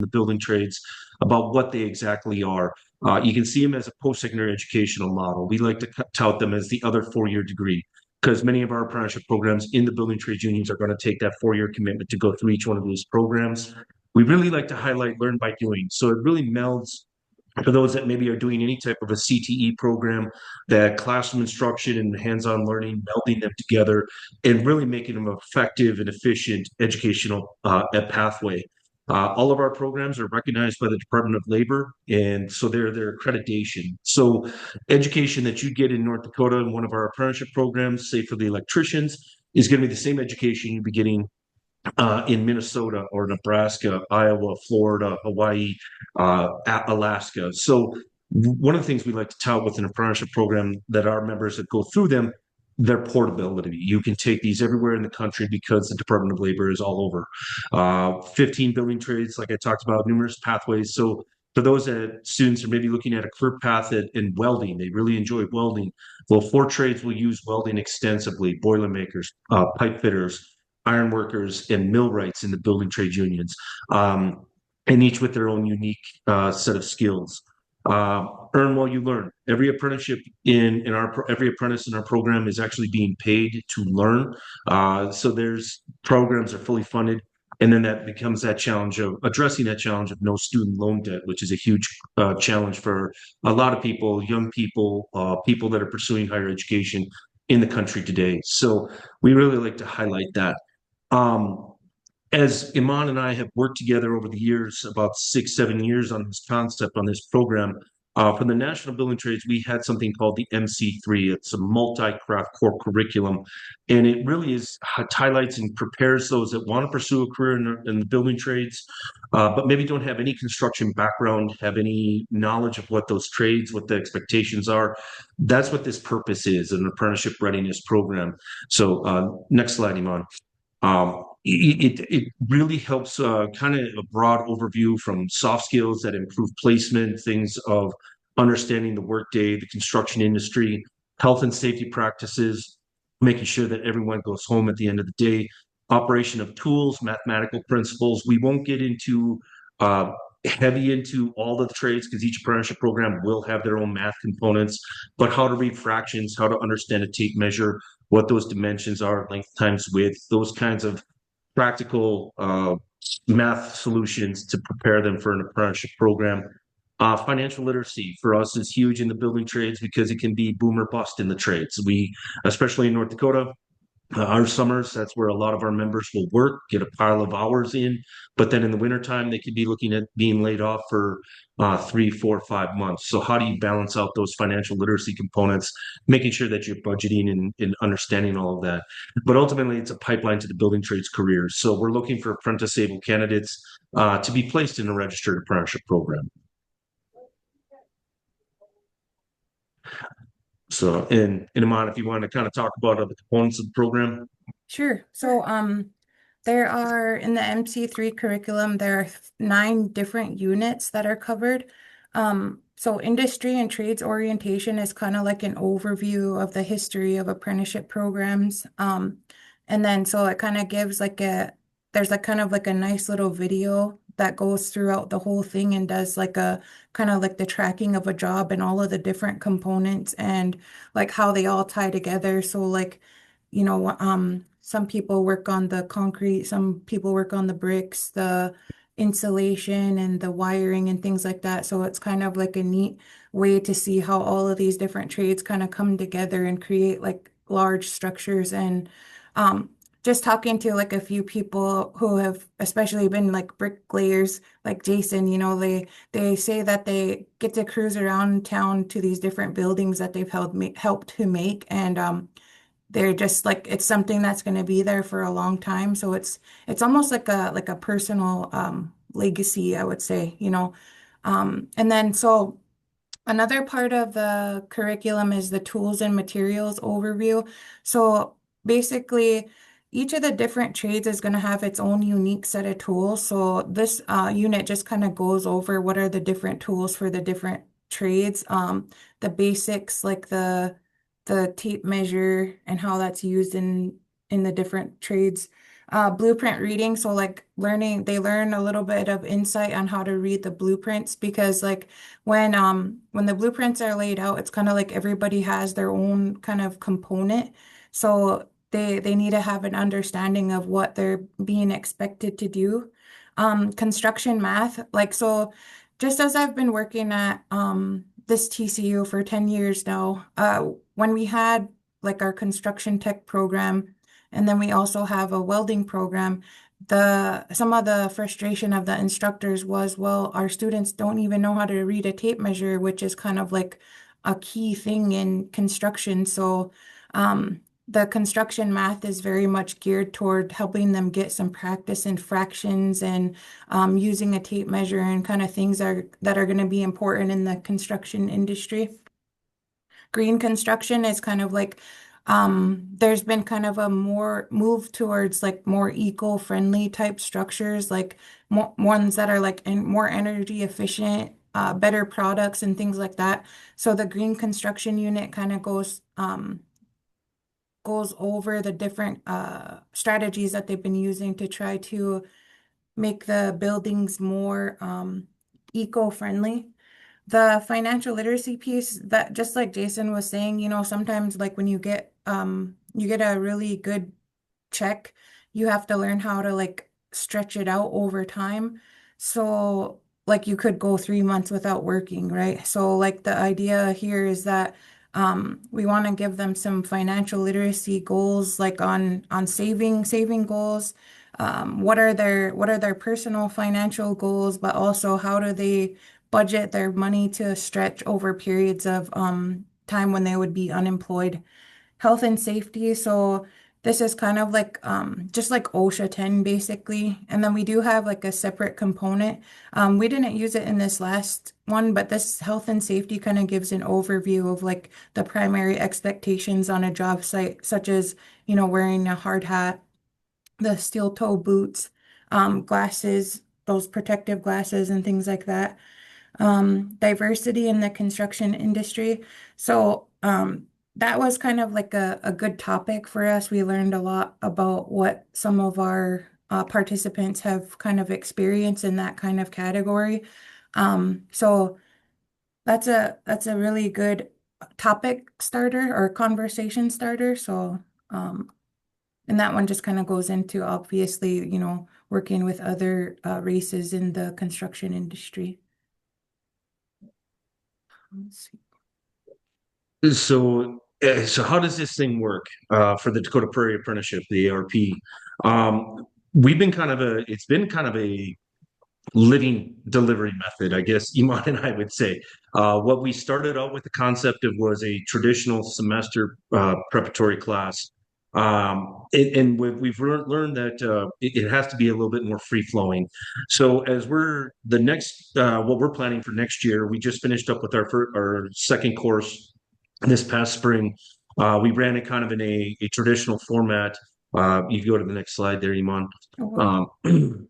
the building trades about what they exactly are. You can see them as a post-secondary educational model. We like to tout them as the other four-year degree because many of our apprenticeship programs in the building trades unions are going to take that four-year commitment to go through each one of these programs. We really like to highlight learn by doing. So it really melds for those that maybe are doing any type of a CTE program, that classroom instruction and hands-on learning, melding them together and really making them effective and efficient educational pathway. All of our programs are recognized by the Department of Labor, and so they're their accreditation. So education that you get in North Dakota in one of our apprenticeship programs, say for the electricians, is going to be the same education you'd be getting in Minnesota or Nebraska, Iowa, Florida, Hawaii, Alaska. So one of the things we like to tout with an apprenticeship program that our members that go through them, their portability. You can take these everywhere in the country because the Department of Labor is all over. 15 building trades, like I talked about, numerous pathways. So for those that students are maybe looking at a career path in welding, they really enjoy welding. Well, four trades will use welding extensively: boilermakers, pipe fitters, iron workers, and millwrights in the building trade unions, and each with their own unique set of skills. Earn while you learn. Every apprenticeship every apprentice in our program is actually being paid to learn. So there's programs are fully funded. And then that becomes that challenge of addressing that challenge of no student loan debt, which is a huge challenge for a lot of people, young people, people that are pursuing higher education in the country today. So we really like to highlight that. Um, as Iman and I have worked together over the years, about 6, 7 years on this concept, on this program, for the National Building Trades, we had something called the MC3. It's a multi-craft core curriculum, and it really is highlights and prepares those that want to pursue a career in the building trades, but maybe don't have any construction background, have any knowledge of what those trades, what the expectations are. That's what this purpose is, an apprenticeship readiness program. So next slide, Iman. It really helps kind of a broad overview from soft skills that improve placement, things of understanding the workday, the construction industry, health and safety practices, making sure that everyone goes home at the end of the day, operation of tools, mathematical principles. We won't get into heavy into all of the trades because each apprenticeship program will have their own math components, but how to read fractions, how to understand a tape measure, what those dimensions are, length times width, those kinds of practical math solutions to prepare them for an apprenticeship program. Financial literacy for us is huge in the building trades because it can be boom or bust in the trades. We, especially in North Dakota, our summers, that's where a lot of our members will work, get a pile of hours in. But then in the wintertime, they could be looking at being laid off for 3, 4, 5 months. So how do you balance out those financial literacy components, making sure that you're budgeting and understanding all of that? But ultimately, it's a pipeline to the building trades careers. So we're looking for apprentice-able candidates to be placed in a registered apprenticeship program. So, and Iman, if you want to kind of talk about the components of the program. Sure. So, there are in the MC3 curriculum, there are 9 different units that are covered. So industry and trades orientation is kind of like an overview of the history of apprenticeship programs. And then so it kind of gives there's like kind of like a nice little video that goes throughout the whole thing and does like a kind of like the tracking of a job and all of the different components and like how they all tie together. So like, some people work on the concrete, some people work on the bricks, the insulation and the wiring and things like that. So it's kind of like a neat way to see how all of these different trades kind of come together and create like large structures. And just talking to like a few people who have especially been like bricklayers, like Jason, they say that they get to cruise around town to these different buildings that they've helped to make. And they're just like it's something that's going to be there for a long time. So it's almost like a personal legacy, I would say. And then so another part of the curriculum is the tools and materials overview. So basically, each of the different trades is going to have its own unique set of tools. So this unit just kind of goes over what are the different tools for the different trades, the basics like the tape measure and how that's used in the different trades. blueprint reading. So like they learn a little bit of insight on how to read the blueprints because like when the blueprints are laid out, it's kind of like everybody has their own kind of component. So they need to have an understanding of what they're being expected to do. Construction math, like so just as I've been working at this TCU for 10 years now, when we had like our construction tech program, and then we also have a welding program. Some of the frustration of the instructors was, well, our students don't even know how to read a tape measure, which is kind of like a key thing in construction. So the construction math is very much geared toward helping them get some practice in fractions and using a tape measure and kind of things that are going to be important in the construction industry. Green construction is kind of like there's been kind of a more move towards like more eco-friendly type structures, like mo ones that are like more energy efficient, better products and things like that. So the green construction unit kind of goes over the different strategies that they've been using to try to make the buildings more eco-friendly. The financial literacy piece that just like Jason was saying, sometimes like when you get a really good check, you have to learn how to like stretch it out over time. So like you could go 3 months without working, right? So like the idea here is that we want to give them some financial literacy goals, like on saving goals. What are their personal financial goals, but also how do they budget their money to stretch over periods of time when they would be unemployed. Health and safety. So this is kind of like just like OSHA 10 basically. And then we do have like a separate component. We didn't use it in this last one, but this health and safety kind of gives an overview of like the primary expectations on a job site, such as, wearing a hard hat, the steel toe boots, glasses, those protective glasses and things like that. Diversity in the construction industry. So that was kind of like a good topic for us. We learned a lot about what some of our participants have kind of experienced in that kind of category. So that's a really good topic starter or conversation starter. So and that one just kind of goes into obviously, working with other races in the construction industry. Let's see. So how does this thing work for the Dakota Prairie Apprenticeship, the ARP? We've been kind of it's been kind of a living delivery method, I guess Iman and I would say. What we started out with the concept of was a traditional semester preparatory class. And we've learned that it has to be a little bit more free flowing. So as what we're planning for next year, we just finished up with our second course this past spring. We ran it kind of in a traditional format. You can go to the next slide there, Iman. Oh, Um,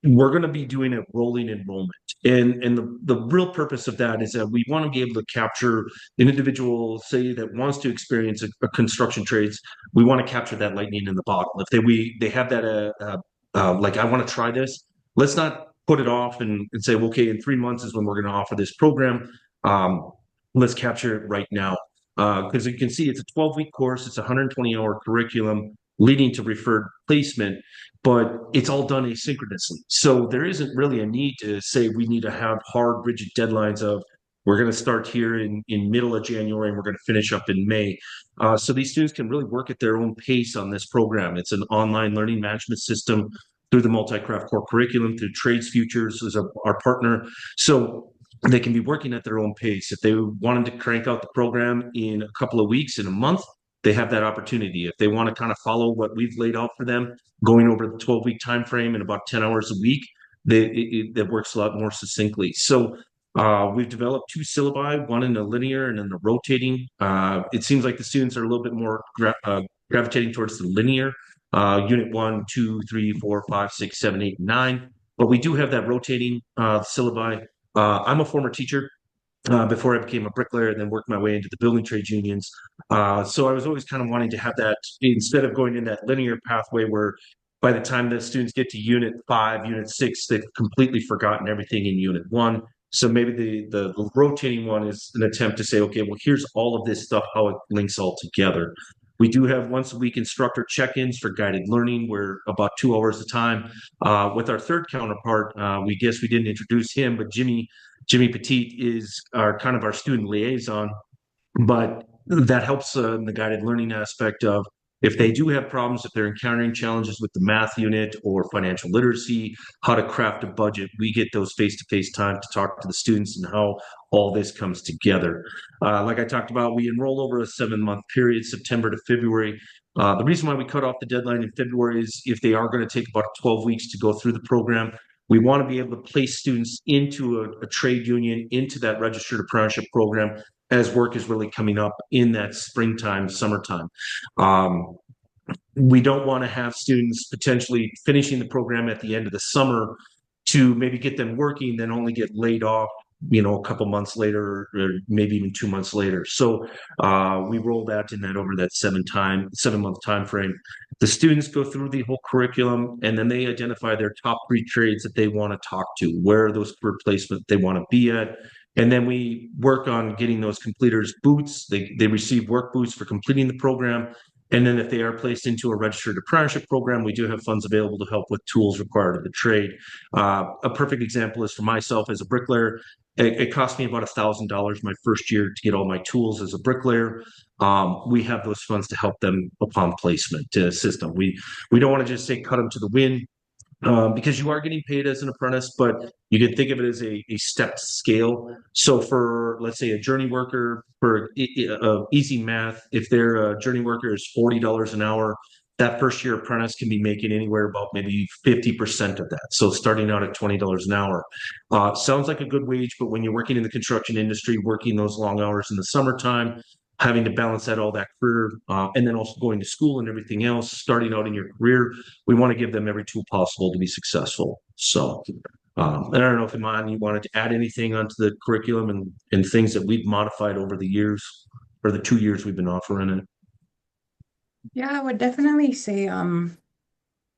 we're going to be doing a rolling enrollment. And the real purpose of that is that we want to be able to capture an individual, say, that wants to experience a construction trades. We want to capture that lightning in the bottle. If they have that like, I want to try this, let's not put it off and say, well, okay, in 3 months is when we're going to offer this program. Let's capture it right now. Because you can see it's a 12-week course, it's a 120-hour curriculum leading to referred placement, but it's all done asynchronously. So there isn't really a need to say we need to have hard, rigid deadlines of we're going to start here in middle of January and we're going to finish up in May. So these students can really work at their own pace on this program. It's an online learning management system through the multi-craft core curriculum, through Trades Futures as our partner. So they can be working at their own pace. If they wanted to crank out the program in a couple of weeks, in a month, they have that opportunity. If they want to kind of follow what we've laid out for them, going over the 12-week time frame in about 10 hours a week, that works a lot more succinctly. So we've developed two syllabi, one in a linear and in the rotating. It seems like the students are a little bit more gravitating towards the linear. Unit 1, 2, 3, 4, 5, 6, 7, 8, 9. But we do have that rotating syllabi. I'm a former teacher. before I became a bricklayer, and then worked my way into the building trades unions. So I was always kind of wanting to have that instead of going in that linear pathway where by the time the students get to unit 5, unit 6, they've completely forgotten everything in unit 1. So maybe the rotating one is an attempt to say, okay, well, here's all of this stuff, how it links all together. We do have once a week instructor check-ins for guided learning. We're about 2 hours a time. With our third counterpart, we guess we didn't introduce him, but Jimmy Petit is our kind of our student liaison, but that helps in the guided learning aspect of if they do have problems, if they're encountering challenges with the math unit or financial literacy, how to craft a budget, we get those face-to-face time to talk to the students and how all this comes together. Like I talked about, we enroll over a 7-month period, September to February. The reason why we cut off the deadline in February is if they are going to take about 12 weeks to go through the program, we want to be able to place students into a trade union, into that registered apprenticeship program as work is really coming up in that springtime, summertime. Um, we don't want to have students potentially finishing the program at the end of the summer to maybe get them working, then only get laid off, a couple months later, or maybe even 2 months later. So we roll that in that over that 7-month time frame. The students go through the whole curriculum and then they identify their top 3 trades that they want to talk to, where are those replacements they want to be at. And then we work on getting those completers boots. They receive work boots for completing the program. And then if they are placed into a registered apprenticeship program, we do have funds available to help with tools required of the trade. A perfect example is for myself as a bricklayer. It cost me about $1,000 my first year to get all my tools as a bricklayer. We have those funds to help them upon placement to assist them. We don't want to just say cut them to the wind because you are getting paid as an apprentice, but you can think of it as a stepped scale. So for, let's say, a journey worker, for easy math, if their journey worker is $40 an hour, that first year apprentice can be making anywhere about maybe 50% of that. So starting out at $20 an hour. Sounds like a good wage, but when you're working in the construction industry, working those long hours in the summertime, having to balance out all that career, and then also going to school and everything else, starting out in your career, we want to give them every tool possible to be successful. So, I don't know if Iman, you wanted to add anything onto the curriculum and things that we've modified over the years or the 2 years we've been offering it. Yeah, I would definitely say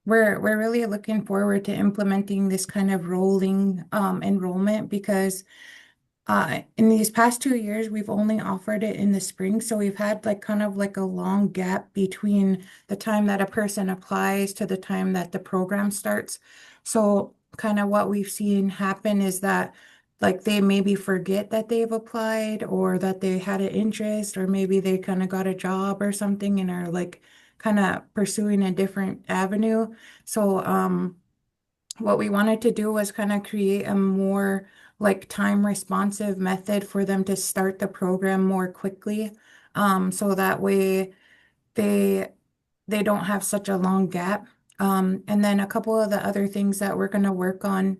we're really looking forward to implementing this kind of rolling enrollment because in these past 2 years, we've only offered it in the spring. So we've had like kind of like a long gap between the time that a person applies to the time that the program starts. So kind of what we've seen happen is that like they maybe forget that they've applied or that they had an interest or maybe they kind of got a job or something and are like kind of pursuing a different avenue. So what we wanted to do was kind of create a more like time responsive method for them to start the program more quickly. So that way they they don't have such a long gap. And then a couple of the other things that we're going to work on,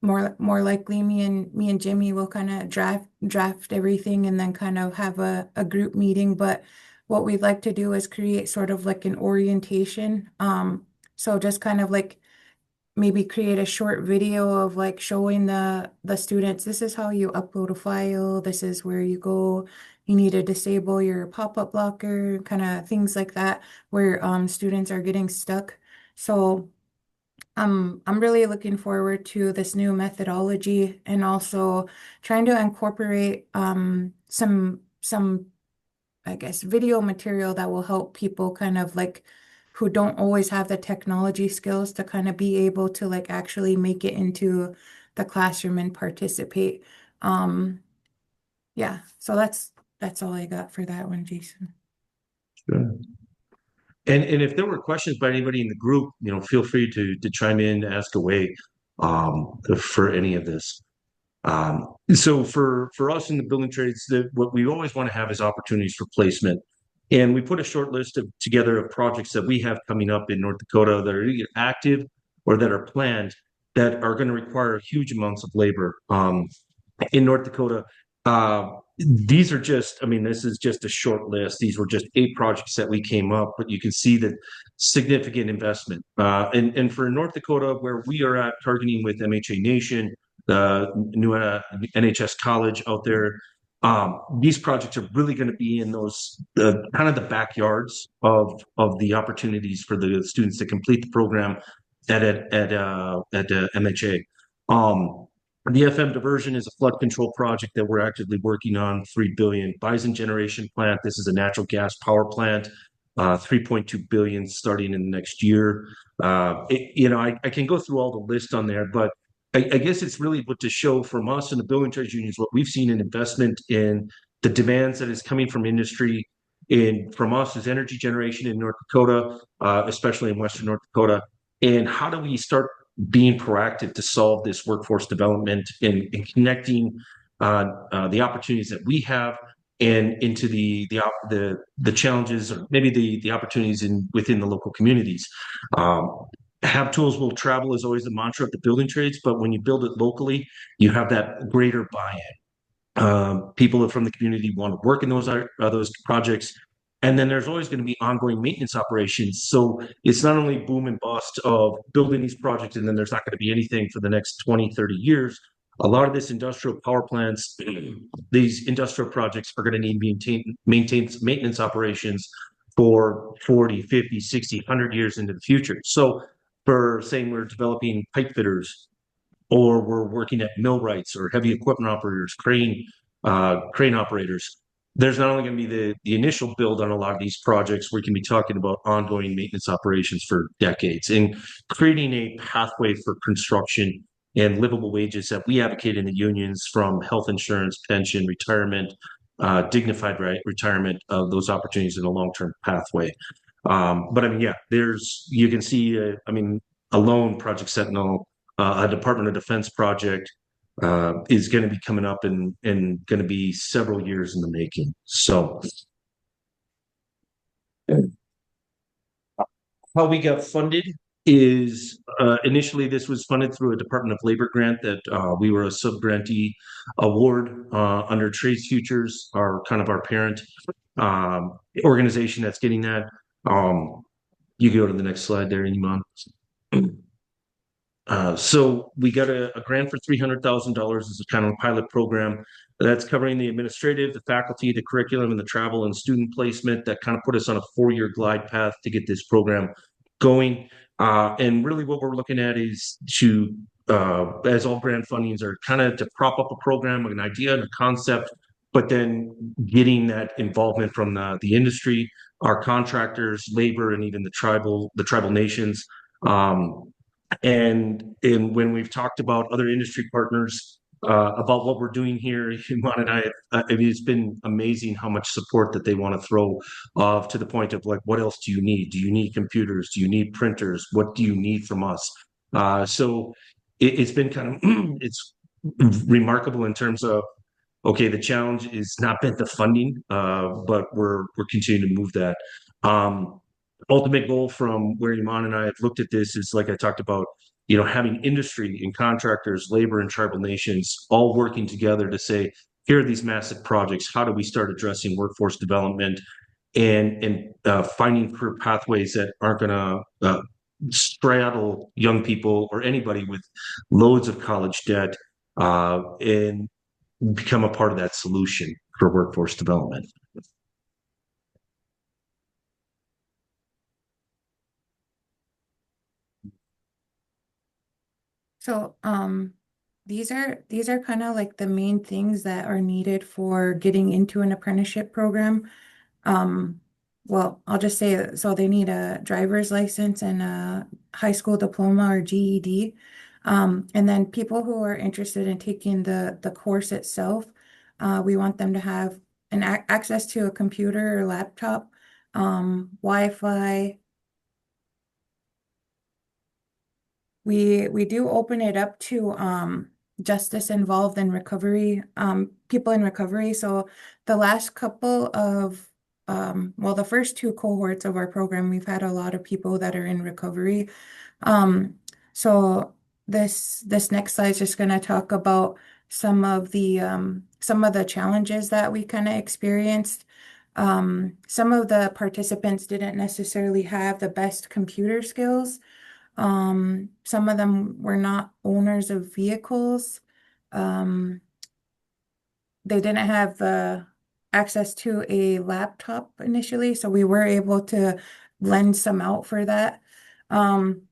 more likely me and Jimmy will kind of draft everything and then kind of have a group meeting. But what we'd like to do is create sort of like an orientation. So just kind of like maybe create a short video of like showing the students this is how you upload a file, this is where you go, you need to disable your pop-up blocker, kind of things like that where students are getting stuck. So I'm really looking forward to this new methodology and also trying to incorporate some I guess, video material that will help people kind of like who don't always have the technology skills to kind of be able to like actually make it into the classroom and participate. Um, yeah, so that's all I got for that one, Jason. Sure. And if there were questions by anybody in the group, feel free to chime in, ask away for any of this. So for us in the building trades, what we always want to have is opportunities for placement. And we put a short list together of projects that we have coming up in North Dakota that are either active or that are planned that are going to require huge amounts of labor. In North Dakota, these are just, I mean, this is just a short list. These were just 8 projects that we came up, but you can see that significant investment. And for North Dakota, where we are at targeting with MHA Nation, the new NHS college out there. These projects are really going to be in those kind of the backyards of the opportunities for the students to complete the program at MHA. The FM diversion is a flood control project that we're actively working on. 3 billion. Bison generation plant. This is a natural gas power plant. 3.2 billion starting in the next year. I can go through all the list on there, but I guess it's really what to show from us and the building trades unions, what we've seen in investment in the demands that is coming from industry and from us as energy generation in North Dakota, especially in Western North Dakota. And how do we start being proactive to solve this workforce development and connecting the opportunities that we have and into the challenges or maybe the opportunities within the local communities. Have tools will travel is always the mantra of the building trades, but when you build it locally, you have that greater buy-in. People from the community want to work in those projects, and then there's always going to be ongoing maintenance operations. So it's not only boom and bust of building these projects, and then there's not going to be anything for the next 20, 30 years. A lot of this industrial power plants, these industrial projects are going to need maintain maintenance operations for 40, 50, 60, 100 years into the future. So for saying we're developing pipe fitters or we're working at millwrights or heavy equipment operators, crane operators, there's not only going to be the initial build on a lot of these projects, we can be talking about ongoing maintenance operations for decades and creating a pathway for construction and livable wages that we advocate in the unions, from health insurance, pension, retirement, dignified retirement of those opportunities in a long-term pathway. But I mean, yeah, you can see, alone Project Sentinel, a Department of Defense project, is going to be coming up and going to be several years in the making. So how we got funded is initially this was funded through a Department of Labor grant that we were a sub-grantee award under Trades Futures, our parent organization that's getting that. You go to the next slide there, Iman. So we got a grant for $300,000 as a kind of pilot program that's covering the administrative, the faculty, the curriculum, and the travel and student placement. That kind of put us on a 4-year glide path to get this program going. And really what we're looking at is to, as all grant fundings are, kind of to prop up a program, an idea and a concept, but then getting that involvement from the industry, our contractors, labor, and even the tribal nations. And when we've talked about other industry partners about what we're doing here, Iman and it's been amazing how much support that they want to throw to the point of like, what else do you need? Do you need computers? Do you need printers? What do you need from us? So it's been kind of it's remarkable in terms of, okay, the challenge is not been the funding, but we're continuing to move that. Ultimate goal from where Iman and I have looked at this is, like I talked about, having industry and contractors, labor and tribal nations all working together to say, here are these massive projects. How do we start addressing workforce development and finding career pathways that aren't going to straddle young people or anybody with loads of college debt, and become a part of that solution for workforce development. So, these are kind of like the main things that are needed for getting into an apprenticeship program. Um, well, I'll just say so they need a driver's license and a high school diploma or GED. And then people who are interested in taking the course itself, we want them to have access to a computer or laptop, Wi-Fi. We do open it up to justice involved in recovery, people in recovery. So the last couple of the first two cohorts of our program, we've had a lot of people that are in recovery. So this next slide is just going to talk about some of the challenges that we kind of experienced. Some of the participants didn't necessarily have the best computer skills. Some of them were not owners of vehicles. um, they didn't have access to a laptop initially, so we were able to lend some out for that. Um,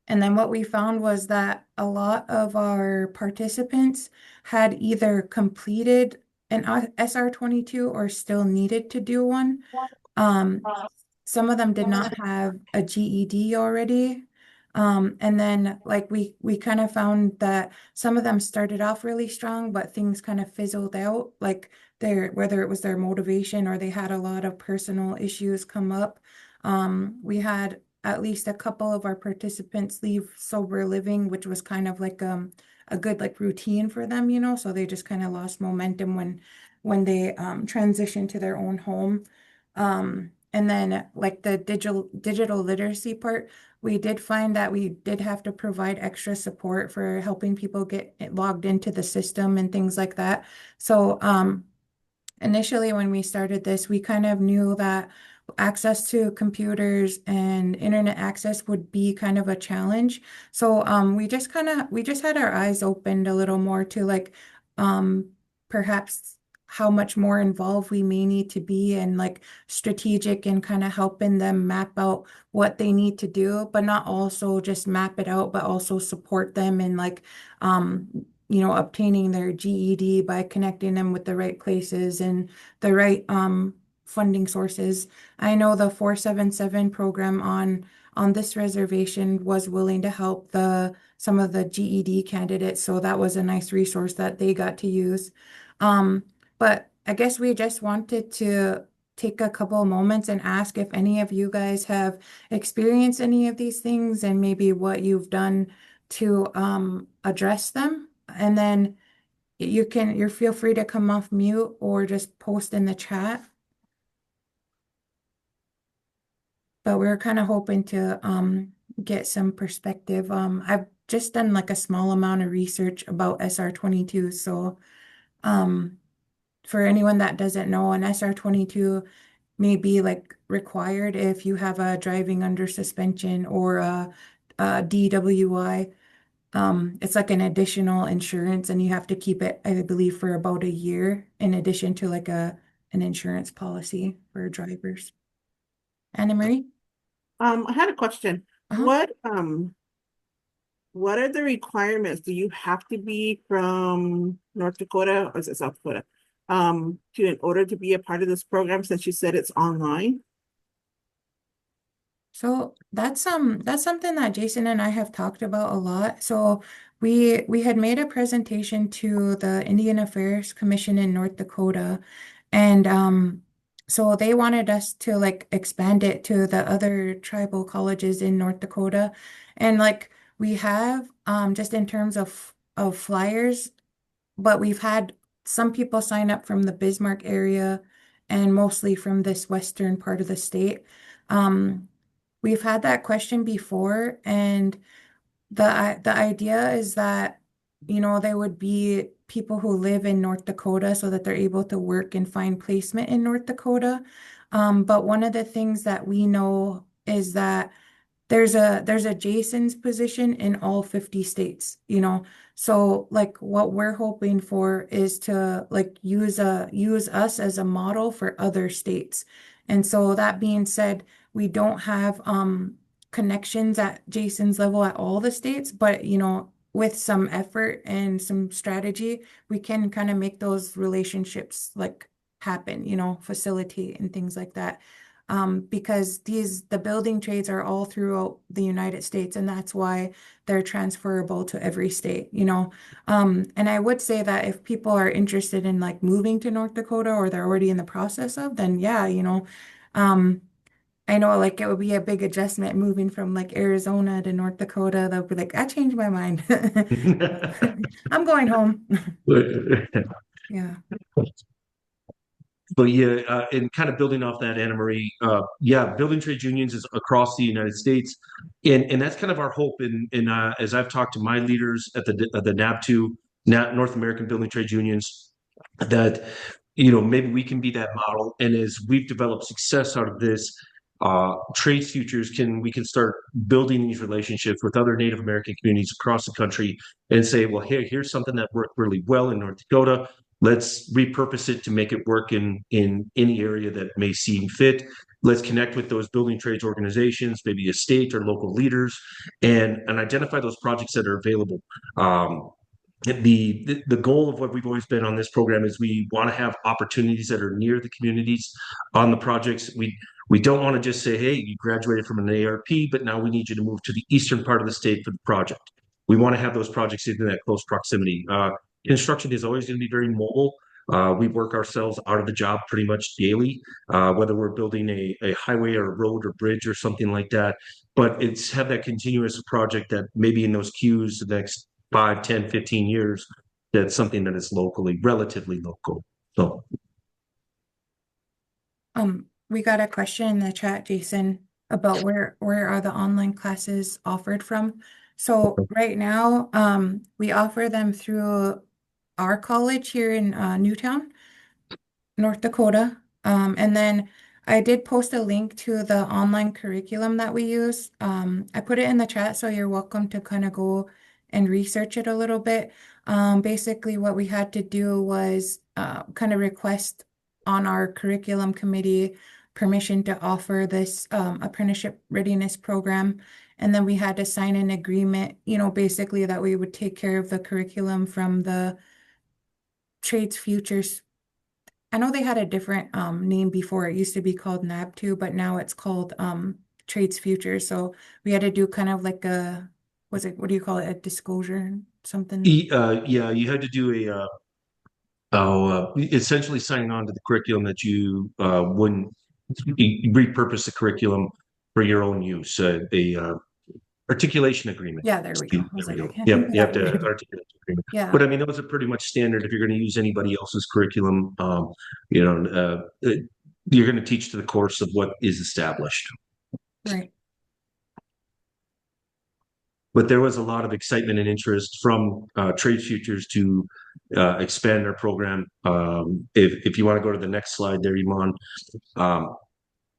and then what we found was that a lot of our participants had either completed an SR22 or still needed to do one. Um, some of them did not have a GED already. And then like we kind of found that some of them started off really strong, but things kind of fizzled out, like their whether it was their motivation or they had a lot of personal issues come up. We had at least a couple of our participants leave sober living, which was kind of like a good like routine for them, you know, so they just kind of lost momentum when they transitioned to their own home. And then like the digital literacy part, we did find that we did have to provide extra support for helping people get logged into the system and things like that. So initially when we started this, we kind of knew that access to computers and internet access would be kind of a challenge. So we just had our eyes opened a little more to like um perhaps how much more involved we may need to be and like strategic and kind of helping them map out what they need to do, but not also just map it out, but also support them in like um obtaining their GED by connecting them with the right places and the right funding sources. I know the 477 program on this reservation was willing to help the some of the GED candidates, so that was a nice resource that they got to use. Um, but I guess we just wanted to take a couple of moments and ask if any of you guys have experienced any of these things and maybe what you've done to address them. And then you're feel free to come off mute or just post in the chat. But we're kind of hoping to get some perspective. I've just done like a small amount of research about SR22. So um for anyone that doesn't know, an SR22 may be like required if you have a driving under suspension or a DWI. It's like an additional insurance and you have to keep it, I believe, for about a year in addition to like an insurance policy for drivers. Anna Marie? I had a question. Uh-huh. What are the requirements? Do you have to be from North Dakota or is it South Dakota? To in order to be a part of this program since you said it's online? So that's something that Jason and I have talked about a lot. So we had made a presentation to the Indian Affairs Commission in North Dakota, and so they wanted us to like expand it to the other tribal colleges in North Dakota, and like we have just in terms of flyers, but we've had some people sign up from the Bismarck area and mostly from this western part of the state. Um, We've had that question before, and the idea is that, you know, there would be people who live in North Dakota so that they're able to work and find placement in North Dakota. But one of the things that we know is that there's a Jason's position in all 50 states, you know. So like what we're hoping for is to like use us as a model for other states. And so that being said, we don't have connections at Jason's level at all the states, but you know, with some effort and some strategy, we can kind of make those relationships like happen, you know, facilitate and things like that because the building trades are all throughout the United States, and that's why they're transferable to every state, you know. And I would say that if people are interested in like moving to North Dakota or they're already in the process of, then yeah, you know, um, I know like it would be a big adjustment moving from like Arizona to North Dakota. They'll be like, I changed my mind. I'm going home. Yeah. But yeah, and kind of building off that, Anna Marie, yeah, building trade unions is across the United States, and that's kind of our hope. And as I've talked to my leaders at the NAB2, North American Building Trade Unions, that maybe we can be that model. And as we've developed success out of this, trades futures we can start building these relationships with other Native American communities across the country and say, well, hey, here's something that worked really well in North Dakota. Let's repurpose it to make it work in any area that may seem fit. Let's connect with those building trades organizations, maybe a state or local leaders, and identify those projects that are available. The goal of what we've always been on this program is we want to have opportunities that are near the communities on the projects. We don't want to just say, hey, you graduated from an ARP, but now we need you to move to the eastern part of the state for the project. We want to have those projects in that close proximity. Construction is always going to be very mobile. We work ourselves out of the job pretty much daily, whether we're building a highway or a road or bridge or something like that. But it's have that continuous project that maybe in those queues the next 5, 10, 15 years, that's something that is relatively local. So We got a question in the chat, Jason, about where are the online classes offered from. So right now, we offer them through our college here in Newtown, North Dakota. And then I did post a link to the online curriculum that we use. I put it in the chat, so you're welcome to kind of go and research it a little bit. Basically, what we had to do was kind of request on our curriculum committee permission to offer this apprenticeship readiness program. And then we had to sign an agreement, basically that we would take care of the curriculum from the trades futures. I know they had a different name before. It used to be called NAB2, but now it's called Trades Futures. So we had to do kind of like what do you call it? A disclosure, something. yeah, you had to do essentially signing on to the curriculum that you wouldn't repurpose the curriculum for your own use. Articulation agreement. Yeah, there we go. I was There we like, I go. can't Yep, think of you have that to word. articulate the agreement. Yeah. But I mean, those are pretty much standard if you're going to use anybody else's curriculum. You're going to teach to the course of what is established. Right. But there was a lot of excitement and interest from trade futures to expand our program. If you want to go to the next slide there, Iman,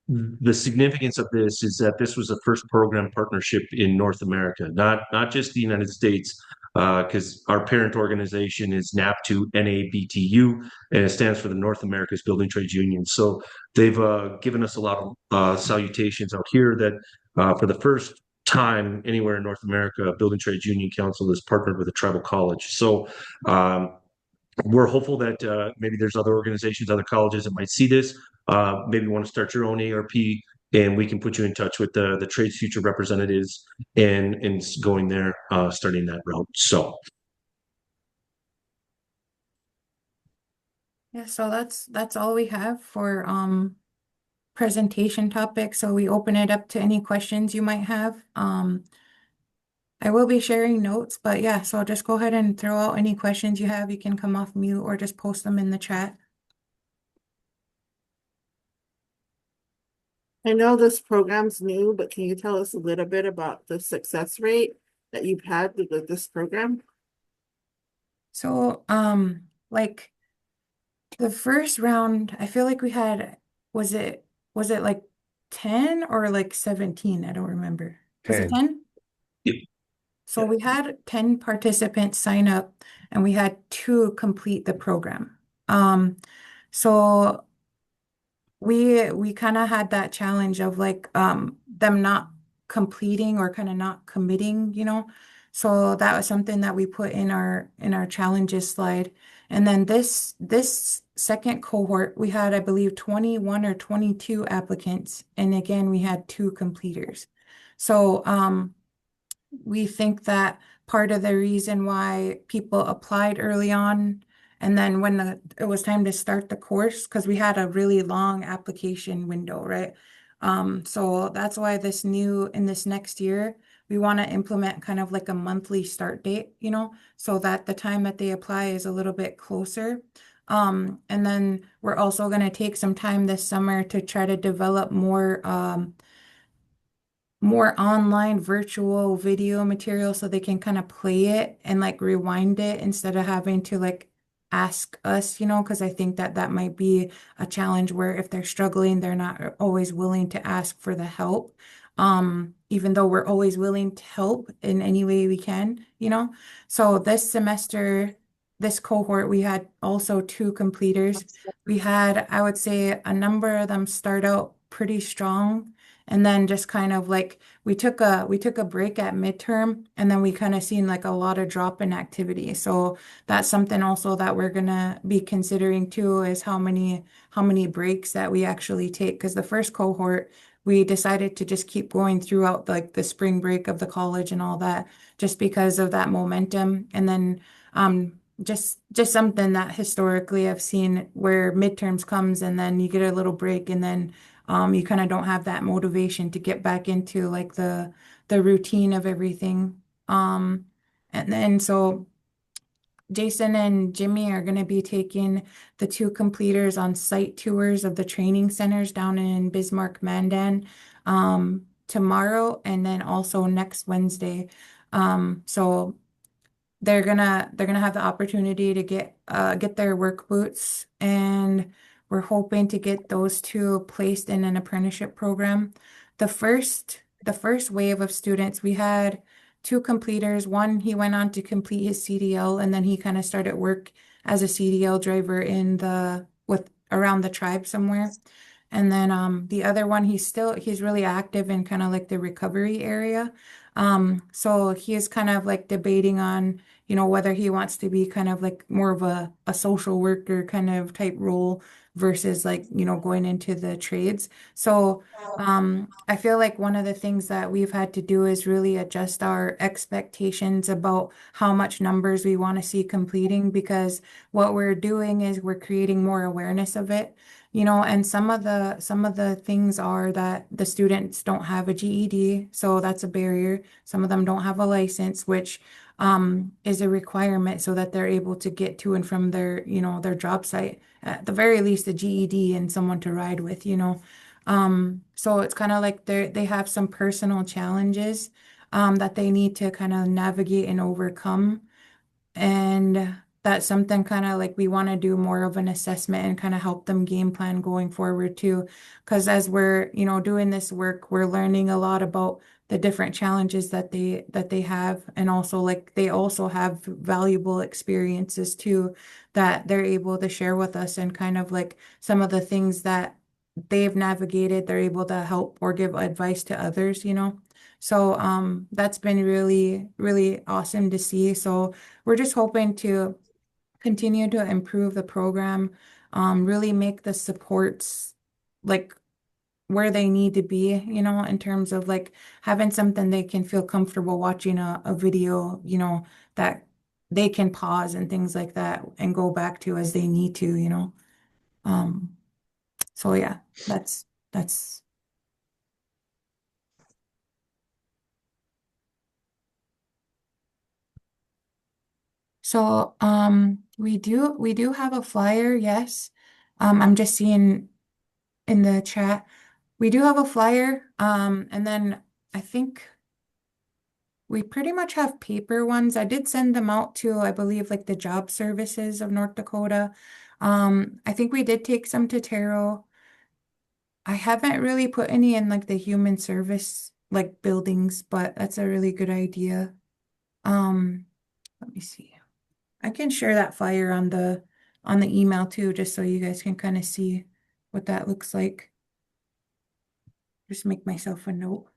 the significance of this is that this was the first program partnership in North America, not just the United States, because our parent organization is NABTU, NABTU, and it stands for the North America's Building Trades Union. So they've given us a lot of salutations out here that for the first time anywhere in North America, Building Trades Union Council is partnered with a tribal college. So we're hopeful that maybe there's other organizations, other colleges that might see this, maybe want to start your own ARP, and we can put you in touch with the trades future representatives and going there, starting that route. So Yeah, so that's all we have for presentation topics. So we open it up to any questions you might have. I will be sharing notes, but yeah, so just go ahead and throw out any questions you have. You can come off mute or just post them in the chat. I know this program's new, but can you tell us a little bit about the success rate that you've had with this program? So, like the first round, I feel like we had, was it like 10 or like 17? I don't remember. Was it 10? Yep. So we had 10 participants sign up and we had 2 complete the program. So we kind of had that challenge of like them not completing or kind of not committing. So that was something that we put in our challenges slide. And then this second cohort, we had, I believe, 21 or 22 applicants. And again, we had 2 completers. So we think that part of the reason why people applied early on, and then when it was time to start the course, because we had a really long application window, right? So that's why in this next year, we want to implement kind of like a monthly start date, so that the time that they apply is a little bit closer. And then we're also going to take some time this summer to try to develop more online virtual video material so they can kind of play it and like rewind it instead of having to like ask us, because I think that that might be a challenge where if they're struggling, they're not always willing to ask for the help. Even though we're always willing to help in any way we can. So this semester, this cohort, we had also two completers. We had, I would say, a number of them start out pretty strong. And then just kind of like we took a break at midterm and then we kind of seen like a lot of drop in activity. So that's something also that we're gonna be considering too is how many breaks that we actually take. Because the first cohort, we decided to just keep going throughout like the spring break of the college and all that, just because of that momentum. And then just something that historically I've seen where midterms comes and then you get a little break and then you kind of don't have that motivation to get back into like the routine of everything. And then so Jason and Jimmy are going to be taking the two completers on site tours of the training centers down in Bismarck, Mandan, tomorrow and then also next Wednesday. So they're gonna have the opportunity to get their work boots, and we're hoping to get those two placed in an apprenticeship program. The first wave of students, we had two completers. One, he went on to complete his CDL, and then he kind of started work as a CDL driver in the with around the tribe somewhere. And then the other one, he's really active in kind of like the recovery area. So he's kind of like debating on whether he wants to be kind of like more of a social worker kind of type role versus like, going into the trades. So, I feel like one of the things that we've had to do is really adjust our expectations about how much numbers we want to see completing because what we're doing is we're creating more awareness of it. And some of the things are that the students don't have a GED, so that's a barrier. Some of them don't have a license, which is a requirement so that they're able to get to and from their job site. At the very least, a GED and someone to ride with. So it's kind of like they have some personal challenges that they need to kind of navigate and overcome. And that's something kind of like we want to do more of an assessment and kind of help them game plan going forward too. Because as we're doing this work, we're learning a lot about the different challenges that they have. And also like they also have valuable experiences too that they're able to share with us and kind of like some of the things that they've navigated, they're able to help or give advice to others. So that's been really, really awesome to see. So we're just hoping to continue to improve the program, really make the supports like where they need to be, in terms of like having something they can feel comfortable watching a video, that they can pause and things like that and go back to as they need to. Um, so yeah, that's so we do have a flyer, yes. I'm just seeing in the chat. We do have a flyer, and then I think we pretty much have paper ones. I did send them out to, I believe, like the job services of North Dakota. I think we did take some to Taro. I haven't really put any in like the human service like buildings, but that's a really good idea. Um, Let me see. I can share that flyer on the email too, just so you guys can kind of see what that looks like. Just make myself a note.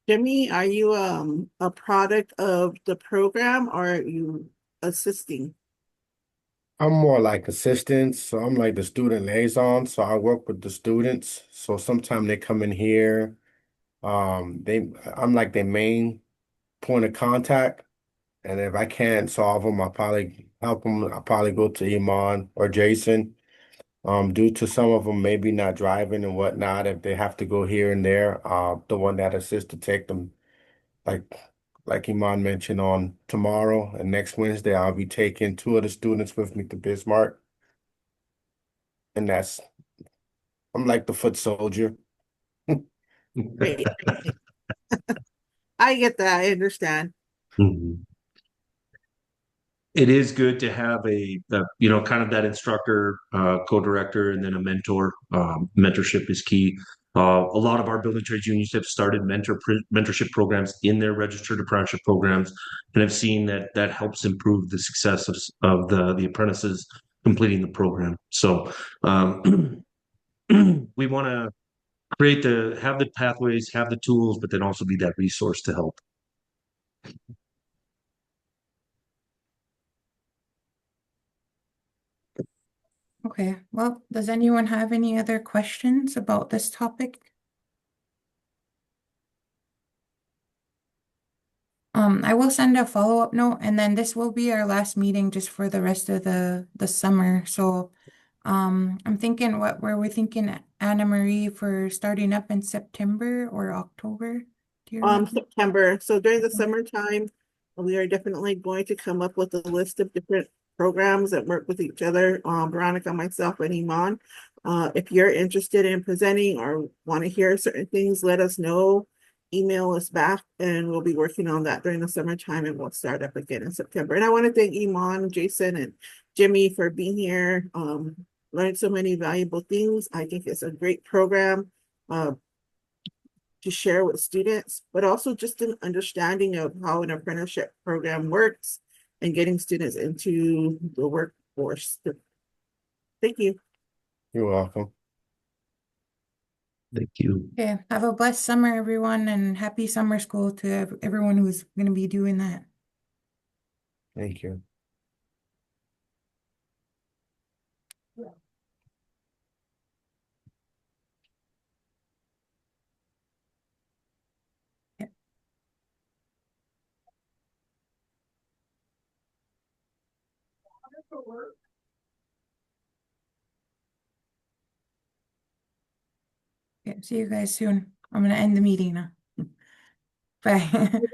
Jimmy, are you a product of the program or are you assisting? I'm more like assistants, so I'm like the student liaison. So I work with the students. So sometimes they come in here. I'm like their main point of contact. And if I can't solve them, I'll probably help them. I'll probably go to Iman or Jason. Due to some of them maybe not driving and whatnot, if they have to go here and there, the one that assists to take them like like Iman mentioned, on tomorrow and next Wednesday, I'll be taking 2 of the students with me to Bismarck. And I'm like the foot soldier. Great. I get that. I understand. Mhm. It is good to have you know, kind of that instructor, co-director, and then a mentor. Mentorship is key. A lot of our building trades unions have started mentorship programs in their registered apprenticeship programs, and have seen that that helps improve the success of the apprentices completing the program. So we want to have the pathways, have the tools, but then also be that resource to help. Okay, well, does anyone have any other questions about this topic? I will send a follow-up note, and then this will be our last meeting just for the rest of the summer. So I'm thinking, what were we thinking, Anna Marie, for starting up in September or October? Do you remember? September. So during the summertime, we are definitely going to come up with a list of different programs that work with each other. Veronica, myself, and Iman. If you're interested in presenting or want to hear certain things, let us know. Email us back, and we'll be working on that during the summertime, and we'll start up again in September. And I want to thank Iman, Jason, and Jimmy for being here. Learned so many valuable things. I think it's a great program. To share with students, but also just an understanding of how an apprenticeship program works and getting students into the workforce. Thank you. You're welcome. Thank you. Okay, have a blessed summer, everyone, and happy summer school to everyone who's going to be doing that. Thank you. Okay, see you guys soon. I'm going to end the meeting now. Bye.